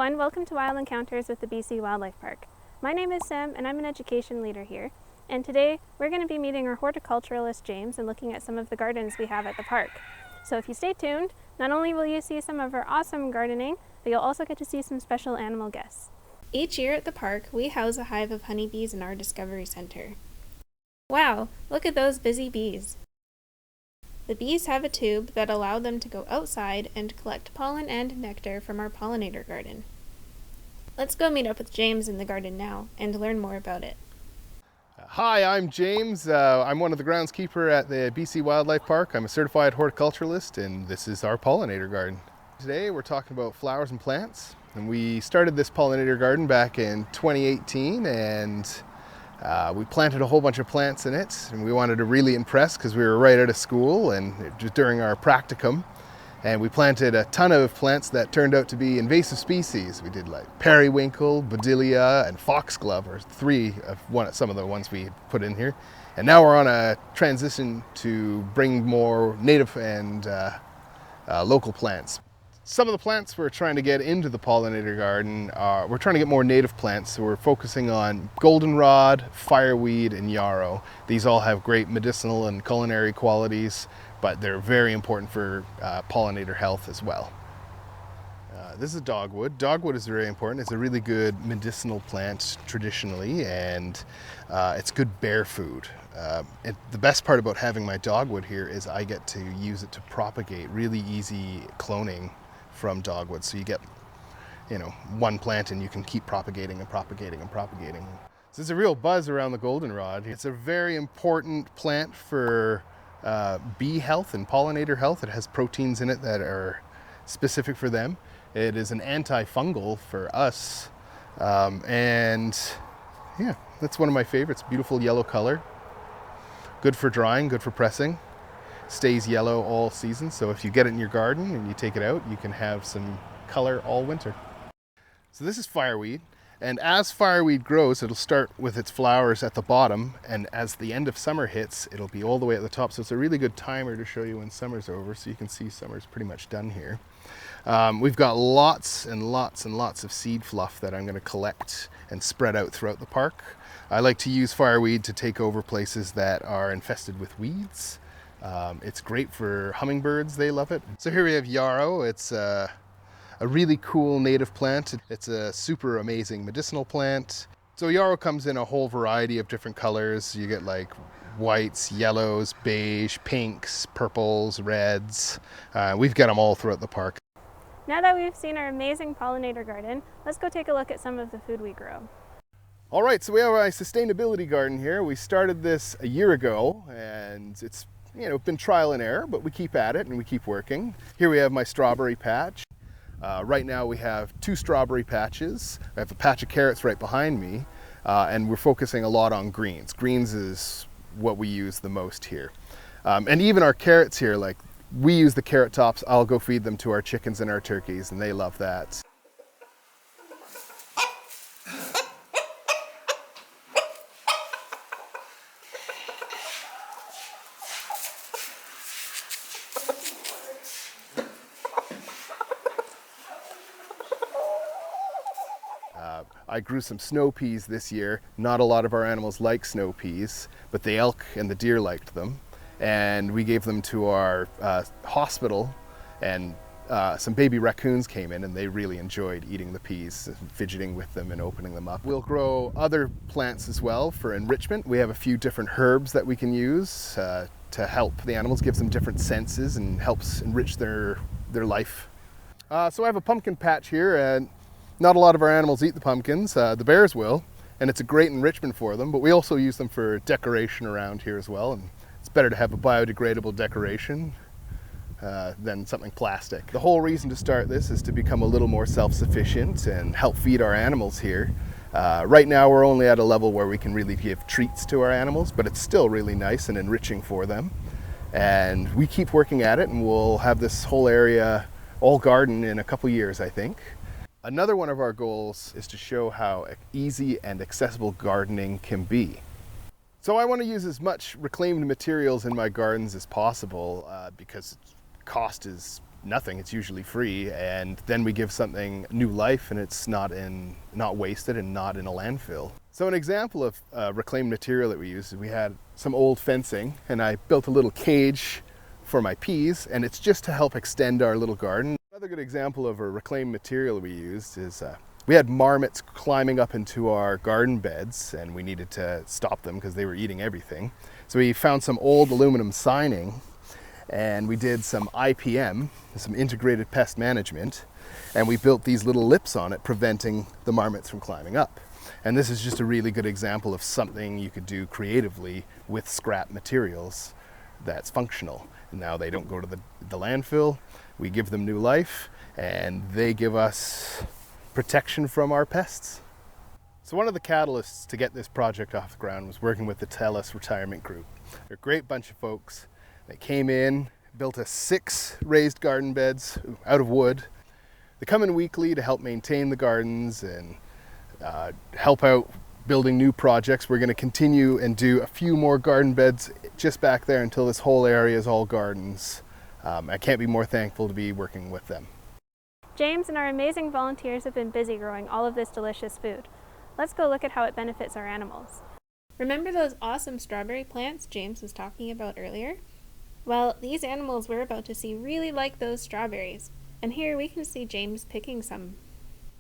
everyone, welcome to Wild Encounters with the BC Wildlife Park. My name is Sam and I'm an education leader here. And today we're going to be meeting our horticulturalist James and looking at some of the gardens we have at the park. So if you stay tuned, not only will you see some of our awesome gardening, but you'll also get to see some special animal guests. Each year at the park, we house a hive of honeybees in our Discovery Center. Wow, look at those busy bees. The bees have a tube that allows them to go outside and collect pollen and nectar from our pollinator garden. Let's go meet up with James in the garden now and learn more about it. Hi, I'm James. I'm one of the groundskeeper at the BC Wildlife Park. I'm a certified horticulturalist and this is our pollinator garden. Today we're talking about flowers and plants, and we started this pollinator garden back in 2018 and we planted a whole bunch of plants in it, and we wanted to really impress because we were right out of school and just during our practicum. And we planted a ton of plants that turned out to be invasive species. We did like periwinkle, bodilia, and foxglove, or three of some of the ones we put in here. And now we're on a transition to bring more native and local plants. Some of the plants we're trying to get into the pollinator garden we're trying to get more native plants, so we're focusing on goldenrod, fireweed, and yarrow. These all have great medicinal and culinary qualities, but they're very important for pollinator health as well. This is dogwood. Dogwood is very important. It's a really good medicinal plant traditionally, and it's good bear food. The best part about having my dogwood here is I get to use it to propagate really easy cloning from dogwood. So you get, one plant and you can keep propagating and propagating and propagating. So there's a real buzz around the goldenrod. It's a very important plant for bee health and pollinator health. It has proteins in it that are specific for them. It is an antifungal for us. And yeah, that's one of my favorites. Beautiful yellow color. Good for drying, good for pressing. Stays yellow all season, so if you get it in your garden and you take it out, you can have some color all winter. So this is fireweed, and as fireweed grows, it'll start with its flowers at the bottom, and as the end of summer hits, it'll be all the way at the top. So it's a really good timer to show you when summer's over, so you can see summer's pretty much done here. We've got lots and lots and lots of seed fluff that I'm going to collect and spread out throughout the park. I like to use fireweed to take over places that are infested with weeds. It's great for hummingbirds, they love it. So here we have yarrow. It's a really cool native plant. It's a super amazing medicinal plant. So yarrow comes in a whole variety of different colors. You get like whites, yellows, beige, pinks, purples, reds. We've got them all throughout the park. Now that we've seen our amazing pollinator garden, let's go take a look at some of the food we grow. All right, so we have our sustainability garden here. We started this a year ago, and it's been trial and error, but we keep at it and we keep working. Here we have my strawberry patch. Right now we have 2 strawberry patches. I have a patch of carrots right behind me, and we're focusing a lot on greens. Greens is what we use the most here. And even our carrots here, like we use the carrot tops. I'll go feed them to our chickens and our turkeys, and they love that. I grew some snow peas this year. Not a lot of our animals like snow peas, but the elk and the deer liked them. And we gave them to our hospital, and some baby raccoons came in and they really enjoyed eating the peas, fidgeting with them and opening them up. We'll grow other plants as well for enrichment. We have a few different herbs that we can use to help the animals, gives them different senses and helps enrich their life. So I have a pumpkin patch here, and not a lot of our animals eat the pumpkins. The bears will, and it's a great enrichment for them, but we also use them for decoration around here as well, and it's better to have a biodegradable decoration than something plastic. The whole reason to start this is to become a little more self-sufficient and help feed our animals here. Right now we're only at a level where we can really give treats to our animals, but it's still really nice and enriching for them. And we keep working at it, and we'll have this whole area all garden in a couple years, I think. Another one of our goals is to show how easy and accessible gardening can be. So I want to use as much reclaimed materials in my gardens as possible because cost is nothing, it's usually free, and then we give something new life and it's not wasted and not in a landfill. So an example of reclaimed material that we used is we had some old fencing and I built a little cage for my peas, and it's just to help extend our little garden. Another good example of a reclaimed material we used is we had marmots climbing up into our garden beds and we needed to stop them because they were eating everything. So we found some old aluminum siding and we did some IPM, some integrated pest management, and we built these little lips on it, preventing the marmots from climbing up. And this is just a really good example of something you could do creatively with scrap materials that's functional. And now they don't go to the landfill, we give them new life, and they give us protection from our pests. So one of the catalysts to get this project off the ground was working with the TELUS retirement group. They're a great bunch of folks. They came in, built us 6 raised garden beds out of wood. They come in weekly to help maintain the gardens and help out building new projects. We're going to continue and do a few more garden beds just back there until this whole area is all gardens. I can't be more thankful to be working with them. James and our amazing volunteers have been busy growing all of this delicious food. Let's go look at how it benefits our animals. Remember those awesome strawberry plants James was talking about earlier? Well, these animals we're about to see really like those strawberries, and here we can see James picking some.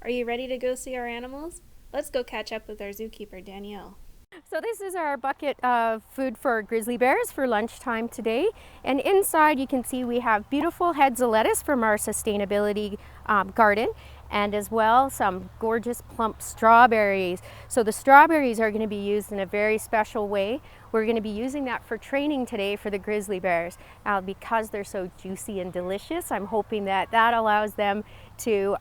Are you ready to go see our animals? Let's go catch up with our zookeeper, Danielle. So this is our bucket of food for grizzly bears for lunchtime today, and inside you can see we have beautiful heads of lettuce from our sustainability garden, and as well some gorgeous plump strawberries. So the strawberries are going to be used in a very special way. We're going to be using that for training today for the grizzly bears. Because they're so juicy and delicious, I'm hoping that allows them to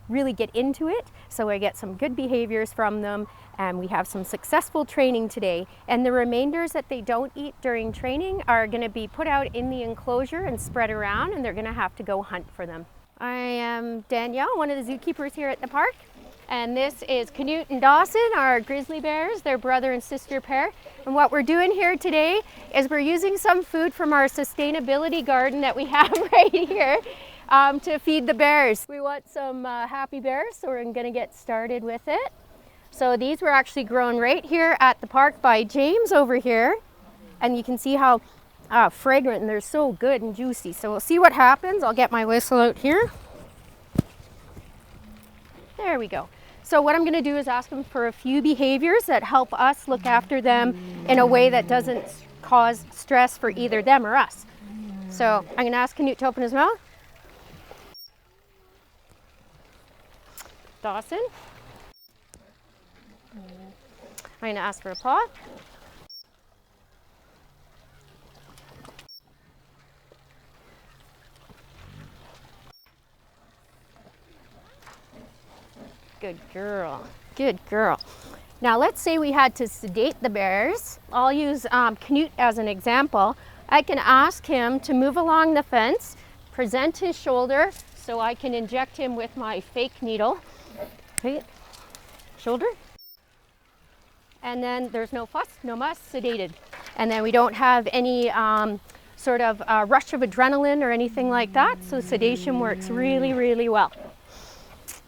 really get into it, so I get some good behaviors from them, and we have some successful training today. And the remainders that they don't eat during training are going to be put out in the enclosure and spread around, and they're going to have to go hunt for them. I am Danielle, one of the zookeepers here at the park, and this is Canute and Dawson, our grizzly bears, their brother and sister pair. And what we're doing here today is we're using some food from our sustainability garden that we have right here to feed the bears. We want some happy bears, so we're going to get started with it. So these were actually grown right here at the park by James over here, and you can see how fragrant, and they're so good and juicy. So we'll see what happens. I'll get my whistle out here. There we go. So what I'm going to do is ask them for a few behaviors that help us look after them in a way that doesn't cause stress for either them or us. So I'm going to ask Canute to open his mouth. Dawson. I'm going to ask for a paw. Good girl. Good girl. Now let's say we had to sedate the bears. I'll use Canute as an example. I can ask him to move along the fence, present his shoulder so I can inject him with my fake needle. Right. Shoulder. And then there's no fuss, no muss, sedated. And then we don't have any sort of rush of adrenaline or anything like that. So sedation works really, really well.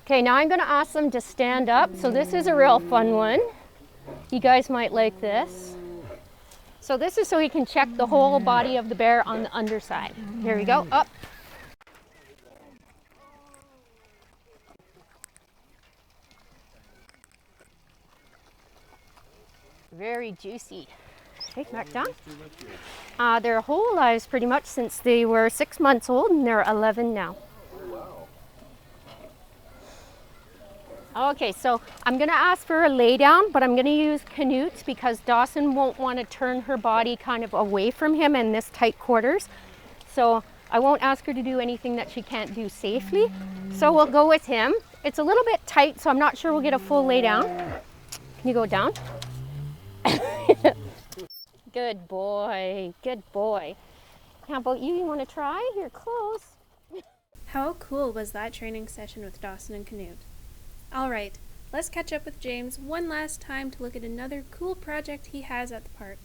Okay, now I'm going to ask them to stand up. So this is a real fun one. You guys might like this. So this is so he can check the whole body of the bear on the underside. Here we go, up. Very juicy. Okay, back down. Their whole lives pretty much since they were 6 months old, and they're 11 now. Okay, so I'm going to ask for a lay down, but I'm going to use Canute's because Dawson won't want to turn her body kind of away from him in this tight quarters. So I won't ask her to do anything that she can't do safely. So we'll go with him. It's a little bit tight, so I'm not sure we'll get a full lay down. Can you go down? Good boy, good boy. How about you? You want to try? You're close. How cool was that training session with Dawson and Canute? All right, let's catch up with James one last time to look at another cool project he has at the park.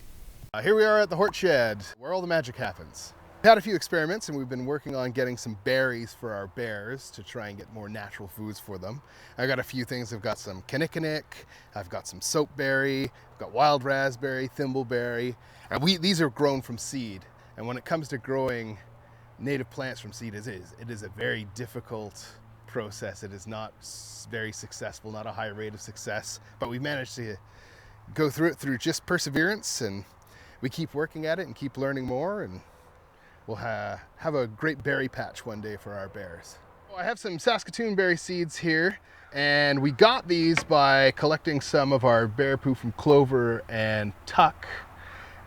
Here we are at the Hort Shed, where all the magic happens. had a few experiments and we've been working on getting some berries for our bears to try and get more natural foods for them. I've got a few things. I've got some kinnikinick, I've got some soapberry, I've got wild raspberry, thimbleberry, and these are grown from seed. And when it comes to growing native plants from seed, it is a very difficult process. It is not very successful, not a high rate of success, but we managed to go through it through just perseverance, and we keep working at it and keep learning more, and we'll have a great berry patch one day for our bears. I have some Saskatoon berry seeds here, and we got these by collecting some of our bear poo from clover and tuck.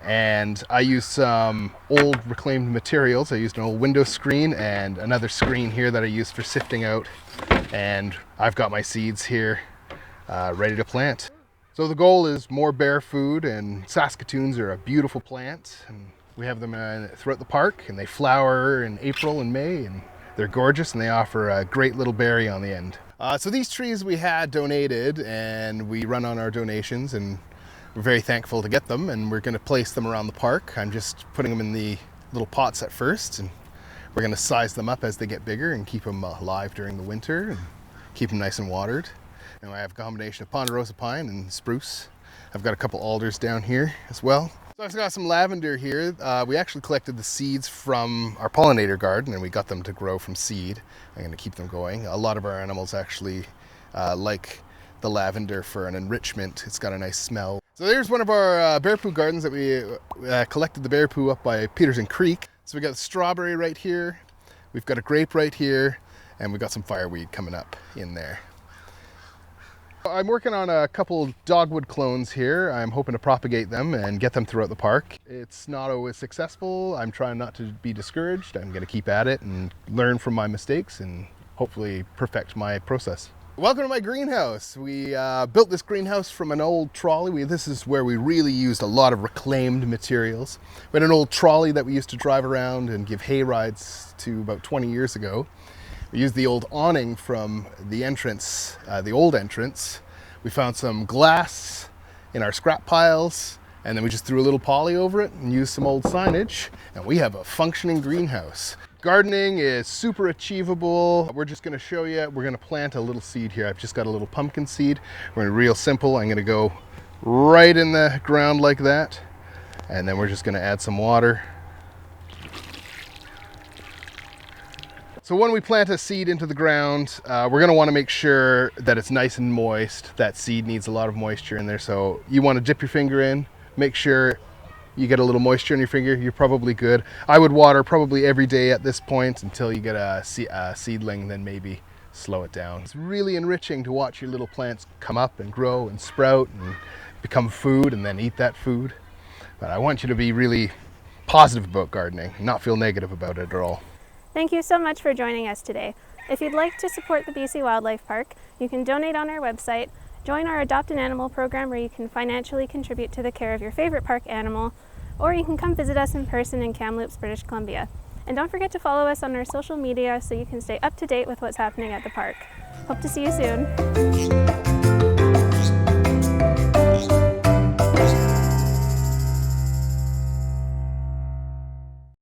And I used some old reclaimed materials. I used an old window screen and another screen here that I used for sifting out. And I've got my seeds here ready to plant. So the goal is more bear food, and Saskatoons are a beautiful plant. And we have them throughout the park, and they flower in April and May, and they're gorgeous, and they offer a great little berry on the end. So these trees we had donated, and we run on our donations, and we're very thankful to get them, and we're going to place them around the park. I'm just putting them in the little pots at first, and we're going to size them up as they get bigger and keep them alive during the winter and keep them nice and watered. And I have a combination of ponderosa pine and spruce. I've got a couple alders down here as well. So I've got some lavender here. We actually collected the seeds from our pollinator garden, and we got them to grow from seed. I'm going to keep them going. A lot of our animals actually like the lavender for an enrichment. It's got a nice smell. So there's one of our bear poo gardens that we collected the bear poo up by Peterson Creek. So we got strawberry right here, we've got a grape right here, and we've got some fireweed coming up in there. I'm working on a couple dogwood clones here. I'm hoping to propagate them and get them throughout the park. It's not always successful. I'm trying not to be discouraged. I'm going to keep at it and learn from my mistakes and hopefully perfect my process. Welcome to my greenhouse. We built this greenhouse from an old trolley. This is where we really used a lot of reclaimed materials. We had an old trolley that we used to drive around and give hay rides to about 20 years ago. We used the old awning from the entrance, the old entrance. We found some glass in our scrap piles, and then we just threw a little poly over it and used some old signage, and we have a functioning greenhouse. Gardening is super achievable. We're just going to show you. We're going to plant a little seed here. I've just got a little pumpkin seed. We're going to real simple. I'm going to go right in the ground like that, and then we're just going to add some water. So when we plant a seed into the ground, we're going to want to make sure that it's nice and moist. That seed needs a lot of moisture in there, so you want to dip your finger in, make sure you get a little moisture in your finger, you're probably good. I would water probably every day at this point until you get a seedling, then maybe slow it down. It's really enriching to watch your little plants come up and grow and sprout and become food and then eat that food. But I want you to be really positive about gardening, not feel negative about it at all. Thank you so much for joining us today. If you'd like to support the BC Wildlife Park, you can donate on our website, join our Adopt an Animal program where you can financially contribute to the care of your favorite park animal, or you can come visit us in person in Kamloops, British Columbia. And don't forget to follow us on our social media so you can stay up to date with what's happening at the park. Hope to see you soon.